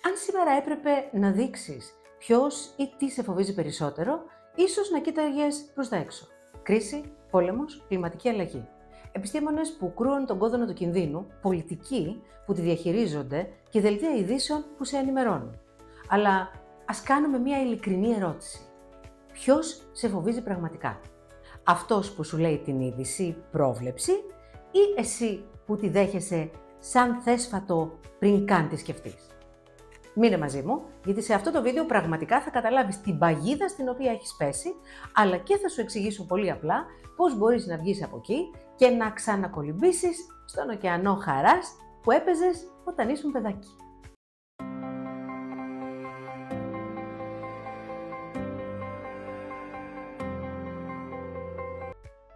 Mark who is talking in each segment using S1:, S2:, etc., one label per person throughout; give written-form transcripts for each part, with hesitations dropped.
S1: Αν σήμερα έπρεπε να δείξεις ποιος ή τι σε φοβίζει περισσότερο, ίσως να κοίταγες προς τα έξω. Κρίση, πόλεμος, κλιματική αλλαγή. Επιστήμονες που κρούουν τον κόδωνα του κινδύνου, πολιτικοί που τη διαχειρίζονται και δελτία ειδήσεων που σε ενημερώνουν. Αλλά ας κάνουμε μια ειλικρινή ερώτηση. Ποιος σε φοβίζει πραγματικά? Αυτός που σου λέει την είδηση πρόβλεψη ή εσύ που τη δέχεσαι σαν θέσφατο πριν καν τη σκεφτείς? Μείνε μαζί μου, γιατί σε αυτό το βίντεο πραγματικά θα καταλάβεις την παγίδα στην οποία έχεις πέσει, αλλά και θα σου εξηγήσω πολύ απλά πώς μπορείς να βγεις από εκεί και να ξανακολυμπήσεις στον ωκεανό χαράς που έπαιζες όταν ήσουν παιδάκι.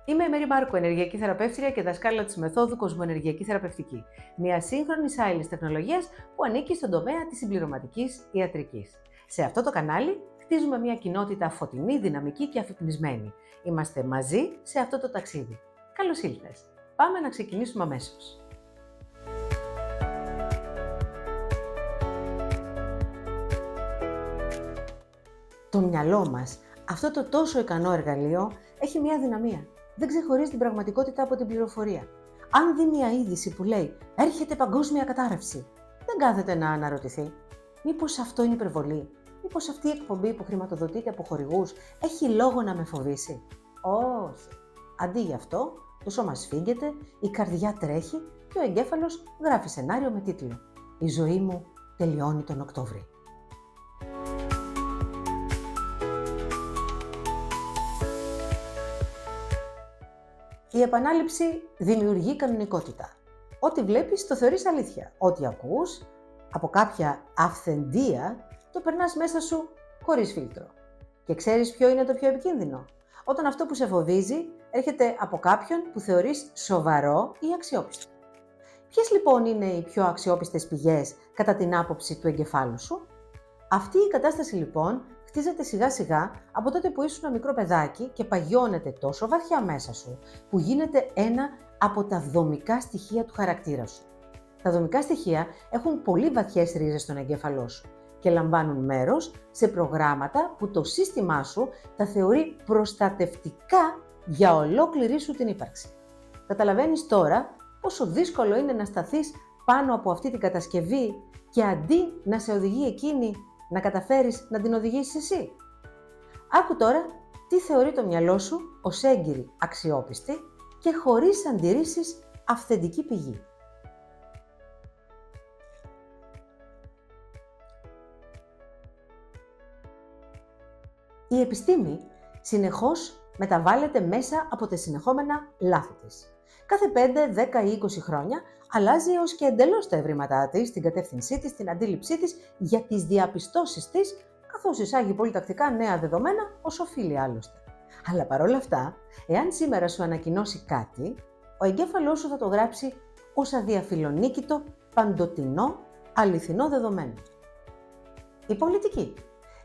S1: Είμαι η Μέρη Μάρκο, ενεργειακή θεραπεύτρια και δασκάλα της μεθόδου Κοσμοενεργειακή Θεραπευτική, μια σύγχρονη άειλης τεχνολογίας που ανήκει στον τομέα της συμπληρωματικής ιατρικής. Σε αυτό το κανάλι χτίζουμε μια κοινότητα φωτεινή, δυναμική και αφυπνισμένη. Είμαστε μαζί σε αυτό το ταξίδι. Καλώς ήλθες. Πάμε να ξεκινήσουμε αμέσως. Το μυαλό μας, αυτό το τόσο ικανό εργαλείο, έχει μια αδυναμία. Δεν ξεχωρίζει την πραγματικότητα από την πληροφορία. Αν δει μια είδηση που λέει «Έρχεται παγκόσμια κατάρρευση», δεν κάθεται να αναρωτηθεί. Μήπως αυτό είναι υπερβολή? Μήπως αυτή η εκπομπή που χρηματοδοτείται από χορηγούς έχει λόγο να με φοβήσει? Όχι. Αντί γι' αυτό, το σώμα σφίγγεται, η καρδιά τρέχει και ο εγκέφαλος γράφει σενάριο με τίτλο «Η ζωή μου τελειώνει τον Οκτώβρη». Η επανάληψη δημιουργεί κανονικότητα. Ό,τι βλέπεις το θεωρείς αλήθεια. Ό,τι ακούς από κάποια αυθεντία το περνάς μέσα σου χωρίς φίλτρο. Και ξέρεις ποιο είναι το πιο επικίνδυνο? Όταν αυτό που σε φοβίζει έρχεται από κάποιον που θεωρείς σοβαρό ή αξιόπιστο. Ποιες λοιπόν είναι οι πιο αξιόπιστες πηγές κατά την άποψη του εγκεφάλου σου? Αυτή η κατάσταση λοιπόν χτίζεται σιγά σιγά από τότε που ήσουν ένα μικρό παιδάκι και παγιώνεται τόσο βαθιά μέσα σου που γίνεται ένα από τα δομικά στοιχεία του χαρακτήρα σου. Τα δομικά στοιχεία έχουν πολύ βαθιές ρίζες στον εγκέφαλό σου και λαμβάνουν μέρος σε προγράμματα που το σύστημά σου τα θεωρεί προστατευτικά για ολόκληρη σου την ύπαρξη. Καταλαβαίνεις τώρα πόσο δύσκολο είναι να σταθείς πάνω από αυτή την κατασκευή και αντί να σε οδηγεί εκείνη, να καταφέρεις να την οδηγήσεις εσύ? Άκου τώρα τι θεωρεί το μυαλό σου ως έγκυρη, αξιόπιστη και χωρίς αντιρρήσεις αυθεντική πηγή. Η επιστήμη συνεχώς μεταβάλλεται μέσα από τα συνεχόμενα λάθη της. Κάθε 5, 10 ή 20 χρόνια αλλάζει έως και εντελώς τα ευρήματά της, την κατεύθυνσή της, την αντίληψή της για τις διαπιστώσεις της, καθώς εισάγει πολύ τακτικά νέα δεδομένα, ως οφείλει άλλωστε. Αλλά παρόλα αυτά, εάν σήμερα σου ανακοινώσει κάτι, ο εγκέφαλός σου θα το γράψει ως αδιαφιλονίκητο, παντοτινό, αληθινό δεδομένο. Η πολιτική.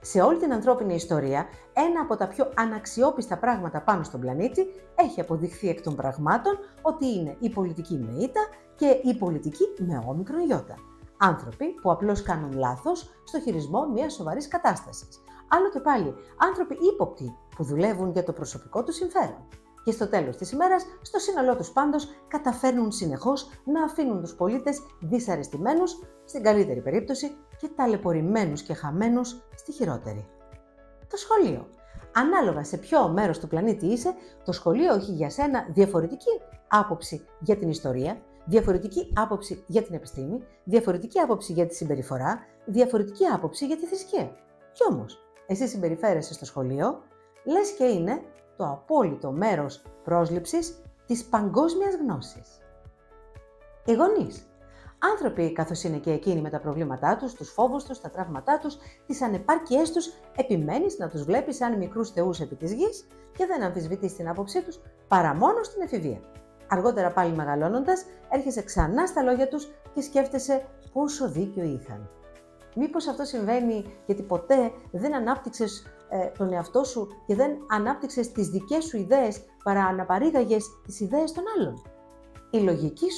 S1: Σε όλη την ανθρώπινη ιστορία, ένα από τα πιο αναξιόπιστα πράγματα πάνω στον πλανήτη έχει αποδειχθεί εκ των πραγμάτων ότι είναι η πολιτική με ήττα και η πολιτική με όμικρον ιώτα. Άνθρωποι που απλώς κάνουν λάθος στο χειρισμό μιας σοβαρής κατάστασης. Άλλο και πάλι, άνθρωποι ύποπτοι που δουλεύουν για το προσωπικό τους συμφέρον. Και στο τέλος της ημέρας, στο σύνολό τους πάντως, καταφέρνουν συνεχώς να αφήνουν τους πολίτες δυσαρεστημένους, στην καλύτερη περίπτωση, και ταλαιπωρημένους και χαμένους στη χειρότερη. Το σχολείο. Ανάλογα σε ποιο μέρος του πλανήτη είσαι, το σχολείο έχει για σένα διαφορετική άποψη για την ιστορία, διαφορετική άποψη για την επιστήμη, διαφορετική άποψη για τη συμπεριφορά, διαφορετική άποψη για τη θρησκεία. Κι όμως, εσύ συμπεριφέρεσαι στο σχολείο, λες και είναι το απόλυτο μέρος πρόσληψης της παγκόσμιας γνώσης. Οι γονείς. Άνθρωποι καθώς είναι και εκείνοι με τα προβλήματά τους, τους φόβους τους, τα τραύματά τους, τις ανεπάρκειές τους, επιμένεις να τους βλέπεις σαν μικρούς θεούς επί της γης και δεν αμφισβητείς την άποψή τους παρά μόνο στην εφηβεία. Αργότερα πάλι μεγαλώνοντας, έρχεσαι ξανά στα λόγια τους και σκέφτεσαι πόσο δίκιο είχαν. Μήπως αυτό συμβαίνει γιατί ποτέ δεν ανάπτυξες τον εαυτό σου και δεν ανάπτυξες τις δικές σου ιδέες παρά αναπαρήγαγες τις ιδέες των άλλων? Η λογική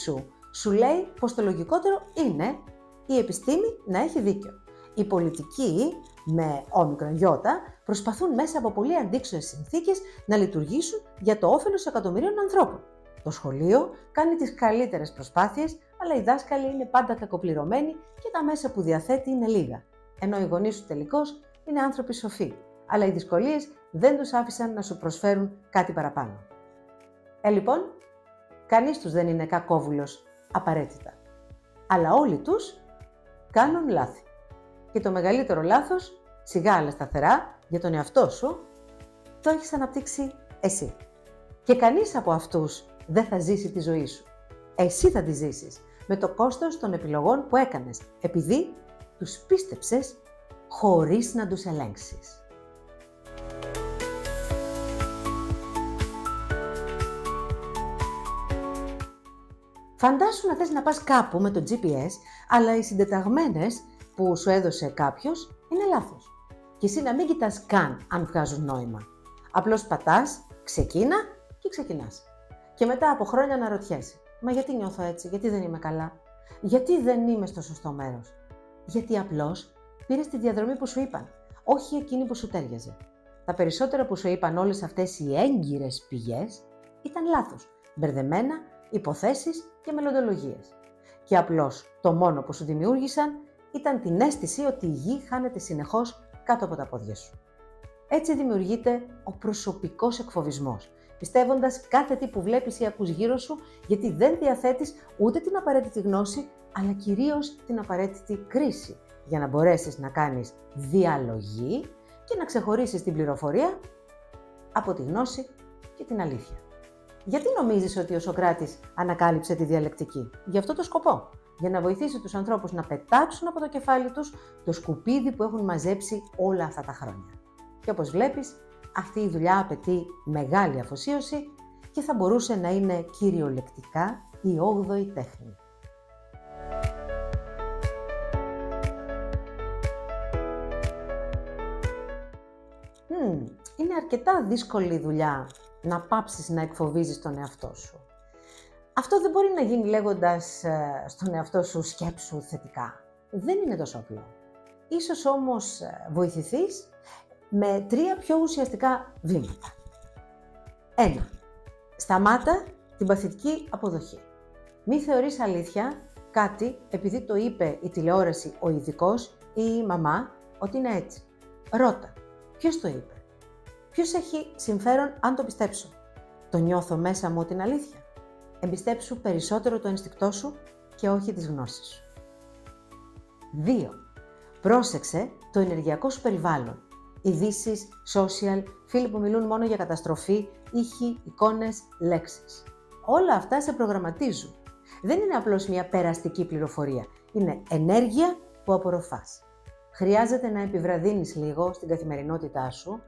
S1: σου λέει πως το λογικότερο είναι η επιστήμη να έχει δίκιο. Οι πολιτικοί με όμικρον γιώτα προσπαθούν μέσα από πολύ αντίξωες συνθήκες να λειτουργήσουν για το όφελος εκατομμυρίων ανθρώπων. Το σχολείο κάνει τις καλύτερες προσπάθειες, αλλά οι δάσκαλοι είναι πάντα κακοπληρωμένοι και τα μέσα που διαθέτει είναι λίγα. Ενώ οι γονείς σου τελικώς είναι άνθρωποι σοφοί, αλλά οι δυσκολίες δεν τους άφησαν να σου προσφέρουν κάτι παραπάνω. Λοιπόν, κανείς τους δεν είναι κακόβουλος απαραίτητα. Αλλά όλοι τους κάνουν λάθη. Και το μεγαλύτερο λάθος, σιγά αλλά σταθερά, για τον εαυτό σου, το έχεις αναπτύξει εσύ. Και κανείς από αυτούς δεν θα ζήσει τη ζωή σου. Εσύ θα τη ζήσεις με το κόστος των επιλογών που έκανες, επειδή τους πίστεψες χωρίς να τους ελέγξεις. Φαντάσου να θες να πας κάπου με το GPS, αλλά οι συντεταγμένες που σου έδωσε κάποιος είναι λάθος. Και εσύ να μην κοιτάς καν αν βγάζουν νόημα. Απλώς πατάς, ξεκίνα και ξεκινάς. Και μετά από χρόνια αναρωτιέσαι, μα γιατί νιώθω έτσι, γιατί δεν είμαι καλά, γιατί δεν είμαι στο σωστό μέρος. Γιατί απλώς πήρες τη διαδρομή που σου είπαν, όχι εκείνη που σου τέριαζε. Τα περισσότερα που σου είπαν όλες αυτές οι έγκυρες πηγές ήταν λάθος, μπερδεμένα, υποθέσεις και μελλοντολογίες. Και απλώς το μόνο που σου δημιούργησαν ήταν την αίσθηση ότι η γη χάνεται συνεχώς κάτω από τα πόδια σου. Έτσι δημιουργείται ο προσωπικός εκφοβισμός, πιστεύοντας κάθε τι που βλέπεις ή ακούς γύρω σου, γιατί δεν διαθέτεις ούτε την απαραίτητη γνώση, αλλά κυρίως την απαραίτητη κρίση, για να μπορέσεις να κάνεις διαλογή και να ξεχωρίσεις την πληροφορία από τη γνώση και την αλήθεια. Γιατί νομίζεις ότι ο Σωκράτης ανακάλυψε τη διαλεκτική? Για αυτό το σκοπό. Για να βοηθήσει τους ανθρώπους να πετάξουν από το κεφάλι τους το σκουπίδι που έχουν μαζέψει όλα αυτά τα χρόνια. Και όπως βλέπεις, αυτή η δουλειά απαιτεί μεγάλη αφοσίωση και θα μπορούσε να είναι κυριολεκτικά η 8η τέχνη. Είναι αρκετά δύσκολη δουλειά να πάψεις να εκφοβίζεις τον εαυτό σου. Αυτό δεν μπορεί να γίνει λέγοντας στον εαυτό σου σκέψου θετικά. Δεν είναι τόσο απλό. Ίσως όμως βοηθηθείς με 3 πιο ουσιαστικά βήματα. 1. Σταμάτα την παθητική αποδοχή. Μη θεωρείς αλήθεια κάτι επειδή το είπε η τηλεόραση, ο ειδικός ή η μαμά ότι είναι έτσι. Ρώτα, ποιος το είπε? Ποιος έχει συμφέρον αν το πιστέψω? Το νιώθω μέσα μου την αλήθεια? Εμπιστέψου περισσότερο το ένστικτό σου και όχι τις γνώσεις σου. 2. Πρόσεξε το ενεργειακό σου περιβάλλον. Ειδήσεις, social, φίλοι που μιλούν μόνο για καταστροφή, ήχοι, εικόνες, λέξεις. Όλα αυτά σε προγραμματίζουν. Δεν είναι απλώς μια περαστική πληροφορία. Είναι ενέργεια που απορροφάς. Χρειάζεται να επιβραδύνεις λίγο στην καθημερινότητά σου,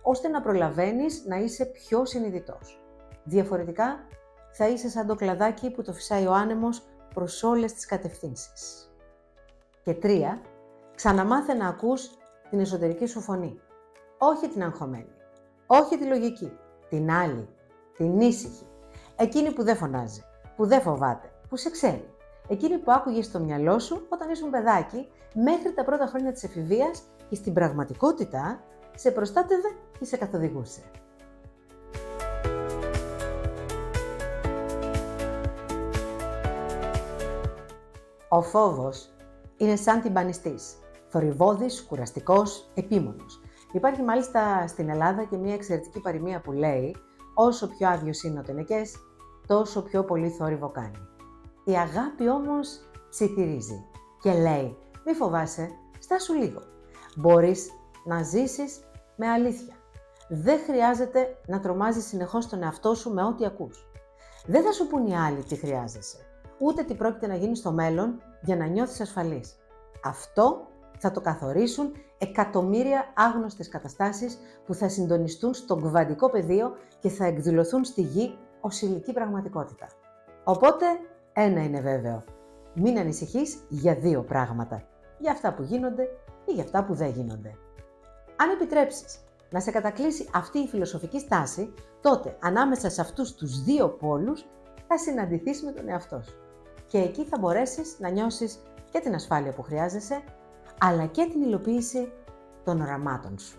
S1: ώστε να προλαβαίνεις να είσαι πιο συνειδητός. Διαφορετικά, θα είσαι σαν το κλαδάκι που το φυσάει ο άνεμος προς όλες τις κατευθύνσεις. Και 3. Ξαναμάθε να ακούς την εσωτερική σου φωνή. Όχι την αγχωμένη, όχι τη λογική, την άλλη, την ήσυχη. Εκείνη που δεν φωνάζει, που δεν φοβάται, που σε ξέρει. Εκείνη που άκουγες στο μυαλό σου όταν ήσουν παιδάκι μέχρι τα πρώτα χρόνια της εφηβείας και στην πραγματικότητα σε προστάτευε και σε καθοδηγούσε. Ο φόβος είναι σαν τυμπανιστής, θορυβώδης, κουραστικός, επίμονος. Υπάρχει μάλιστα στην Ελλάδα και μια εξαιρετική παροιμία που λέει «Όσο πιο άδειος είναι ο τενεκές, τόσο πιο πολύ θόρυβο κάνει». Η αγάπη όμως ψιθυρίζει και λέει «Μη φοβάσαι, στάσου λίγο. Μπορείς να ζήσεις με αλήθεια. Δεν χρειάζεται να τρομάζεις συνεχώς τον εαυτό σου με ό,τι ακούς. Δεν θα σου πουν οι άλλοι τι χρειάζεσαι, ούτε τι πρόκειται να γίνει στο μέλλον για να νιώθεις ασφαλής. Αυτό θα το καθορίσουν εκατομμύρια άγνωστες καταστάσεις που θα συντονιστούν στο κβαντικό πεδίο και θα εκδηλωθούν στη γη ως υλική πραγματικότητα. Οπότε, ένα είναι βέβαιο. Μην ανησυχείς για 2 πράγματα. Για αυτά που γίνονται ή για αυτά που δεν γίνονται. Αν επιτρέψεις να σε κατακλείσει αυτή η φιλοσοφική στάση, τότε ανάμεσα σε αυτούς τους 2 πόλους θα συναντηθείς με τον εαυτό σου. Και εκεί θα μπορέσεις να νιώσεις και την ασφάλεια που χρειάζεσαι, αλλά και την υλοποίηση των οραμάτων σου.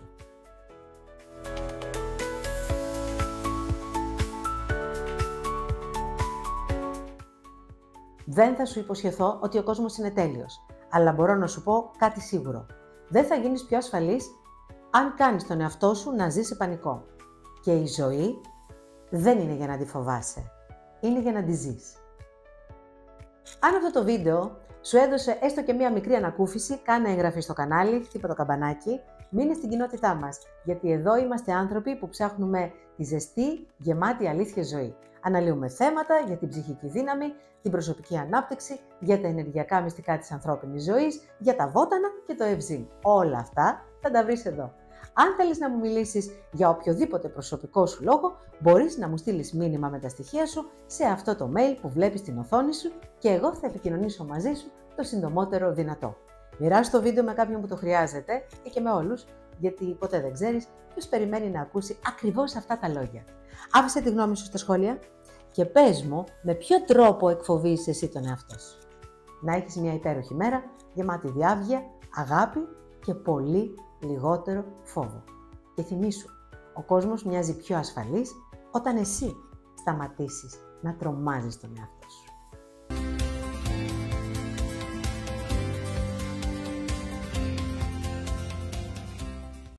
S1: Δεν θα σου υποσχεθώ ότι ο κόσμος είναι τέλειος, αλλά μπορώ να σου πω κάτι σίγουρο. Δεν θα γίνεις πιο ασφαλής αν κάνεις τον εαυτό σου να ζει σε πανικό. Και η ζωή δεν είναι για να τη φοβάσαι, είναι για να τη ζεις. Αν αυτό το βίντεο σου έδωσε έστω και μία μικρή ανακούφιση, κάνε εγγραφή στο κανάλι, χτύπα το καμπανάκι, μείνε στην κοινότητά μας, γιατί εδώ είμαστε άνθρωποι που ψάχνουμε τη ζεστή, γεμάτη αλήθεια ζωή. Αναλύουμε θέματα για την ψυχική δύναμη, την προσωπική ανάπτυξη, για τα ενεργειακά μυστικά της ανθρώπινης ζωής, για τα βότανα και το ευζήν. Όλα αυτά θα τα βρεις εδώ. Αν θέλεις να μου μιλήσεις για οποιοδήποτε προσωπικό σου λόγο, μπορείς να μου στείλεις μήνυμα με τα στοιχεία σου σε αυτό το mail που βλέπεις στην οθόνη σου και εγώ θα επικοινωνήσω μαζί σου το συντομότερο δυνατό. Μοιράσου το βίντεο με κάποιον που το χρειάζεται και με όλους, γιατί ποτέ δεν ξέρεις ποιος περιμένει να ακούσει ακριβώς αυτά τα λόγια. Άφησε τη γνώμη σου στα σχόλια και πες μου με ποιο τρόπο εκφοβίζεις εσύ τον εαυτό σου. Να έχεις μια υπέροχη μέρα, γεμάτη διάβγεια, αγάπη και πολύ λιγότερο φόβο. Και θυμήσου, ο κόσμος μοιάζει πιο ασφαλής όταν εσύ σταματήσεις να τρομάζεις τον εαυτό σου.